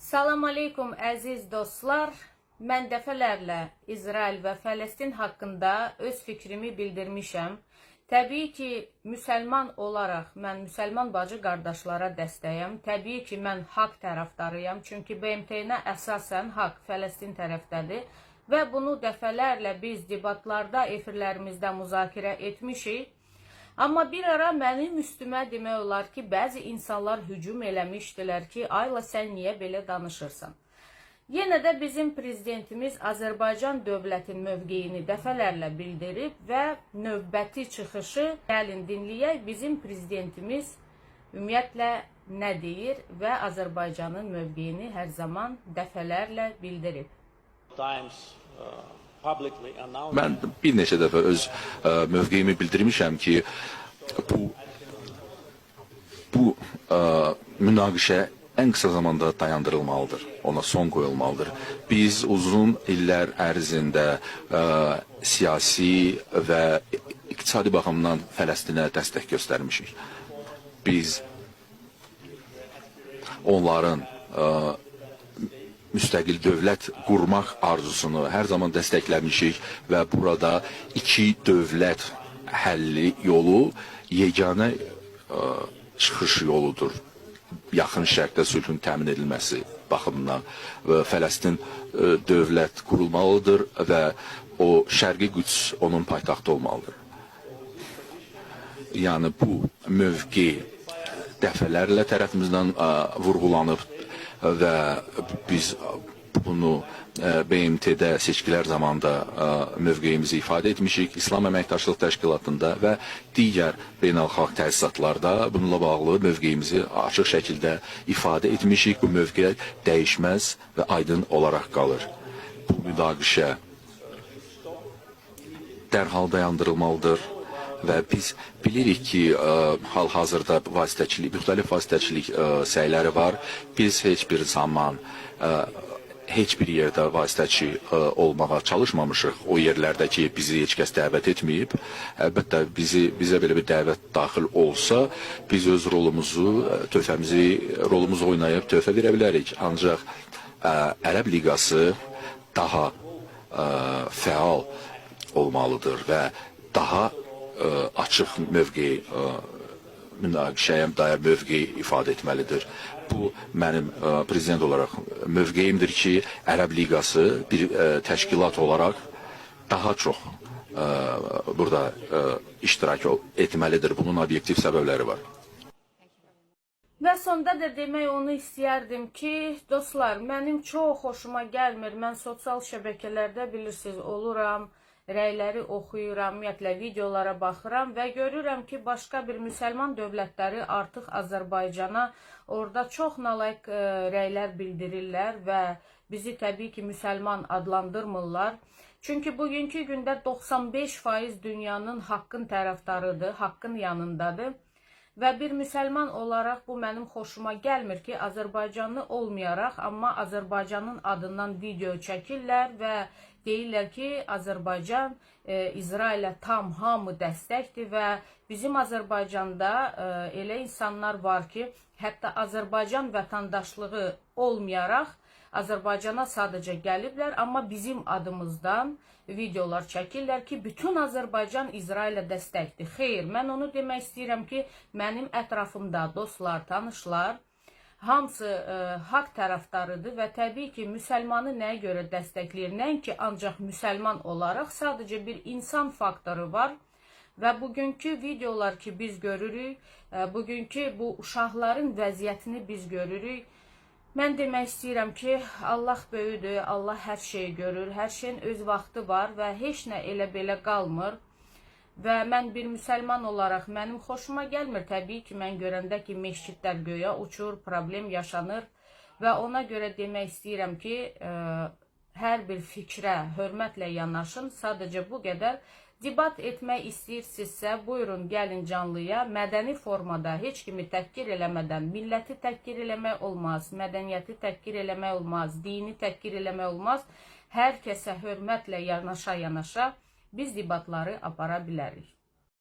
Salam aleykum əziz dostlar. Mən dəfələrlə İsrail və Fələstin haqqında öz fikrimi bildirmişəm. Təbii ki, müsəlman olaraq mən müsəlman bacı qardaşlara dəstəyəm. Təbii ki, mən haqq tərəfdarıyam. Çünki BMT-nə əsasən haqq Fələstin tərəfdədir. Və bunu dəfələrlə biz debatlarda, efirlərimizdə müzakirə etmişik. Amma bir ara mənim üstümə demək olar ki, bəzi insanlar hücum eləmişdilər ki, ayla sən niyə belə danışırsan? Yenə də bizim prezidentimiz Azərbaycan dövlətin mövqeyini dəfələrlə bildirib və növbəti çıxışı gəlin dinləyək, bizim prezidentimiz ümumiyyətlə nə deyir və Azərbaycanın mövqeyini hər zaman dəfələrlə bildirib. Mən bir neçə dəfə öz mövqeyimi bildirmişəm ki, bu münaqişə ən qısa zamanda dayandırılmalıdır, ona son qoyulmalıdır. Biz uzun illər ərzində siyasi və iqtisadi baxımdan Fələstinə dəstək göstərmişik. Biz onların müstəqil dövlət qurmaq arzusunu hər zaman dəstəkləmişik və burada iki dövlət həlli yolu yeganə çıxış yoludur. Yaxın Şərqdə sülhün təmin edilməsi baxımından və Fələstin dövlət qurulmalıdır və o Şərqi Qüds onun paytaxtı olmalıdır. Yəni bu mövqe dəfələrlə tərəfimizdən vurğulanıb və biz bunu BMT-də seçkilər zamanında mövqeyimizi ifadə etmişik. İslam Əməkdaşlıq Təşkilatında və digər beynəlxalq təsisatlarda bununla bağlı mövqeyimizi açıq şəkildə ifadə etmişik. Bu mövqe dəyişməz və aydın olaraq qalır. Bu münaqişə dərhal dayandırılmalıdır. Və biz bilirik ki, hal-hazırda müxtəlif vasitəçilik səyləri var. Biz heç bir zaman heç bir yerdə vasitəçi olmağa çalışmamışıq. O yerlərdə ki, bizi heç kəs dəvət etməyib. Əlbəttə, bizə belə bir dəvət daxil olsa, biz öz rolumuzu oynayıb töhfə verə bilərik. Ancaq Ərəb Liqası daha fəal olmalıdır və daha açıq mövqeyi, münaqişəyə dair mövqeyi ifadə etməlidir. Bu, mənim prezident olaraq mövqeyimdir ki, Ərəb Liqası bir təşkilat olaraq daha çox burada iştirak etməlidir. Bunun obyektiv səbəbləri var. Və sonda da demək onu istəyərdim ki, dostlar, mənim çox xoşuma gəlmir. Mən sosial şəbəkələrdə bilirsiniz oluram, rəyləri oxuyuram, ümumiyyətlə videolara baxıram və görürəm ki, başqa bir müsəlman dövlətləri artıq Azərbaycana orada çox nalayıq rəylər bildirirlər və bizi təbii ki, müsəlman adlandırmırlar. Çünki bugünkü gündə 95% dünyanın haqqın tərəfdarıdır, haqqın yanındadır. Və bir müsəlman olaraq bu mənim xoşuma gəlmir ki, Azərbaycanlı olmayaraq, amma Azərbaycanın adından video çəkirlər və deyirlər ki, Azərbaycan İsrailə tam hamı dəstəkdir və bizim Azərbaycanda elə insanlar var ki, hətta Azərbaycan vətəndaşlığı olmayaraq Azərbaycana sadəcə gəliblər, amma bizim adımızdan videolar çəkirlər ki, bütün Azərbaycan İsrailə dəstəkdir. Xeyr, mən onu demək istəyirəm ki, mənim ətrafımda dostlar, tanışlar, hamısı haqq tərəfdarıdır və təbii ki, müsəlmanı nəyə görə dəstəkləyir? Nəinki ancaq müsəlman olaraq sadəcə bir insan faktoru var və bugünkü videolar ki, biz görürük, bugünkü bu uşaqların vəziyyətini biz görürük. Mən demək istəyirəm ki, Allah böyüdür, Allah hər şeyi görür, hər şeyin öz vaxtı var və heç nə elə belə qalmır. Və mən bir müsəlman olaraq mənim xoşuma gəlmir. Təbii ki, mən görəndə ki, meşidlər göyə uçur, problem yaşanır və ona görə demək istəyirəm ki, hər bir fikrə hörmətlə yanaşın, sadəcə bu qədər. Debat etmək istəyirsinizsə, buyurun, gəlin canlıya, mədəni formada, heç kimi təhqir eləmədən, milləti təhqir eləmək olmaz, mədəniyyəti təhqir eləmək olmaz, dini təhqir eləmək olmaz. Hər kəsə hörmətlə yanaşa-yanaşa biz debatları apara bilərik.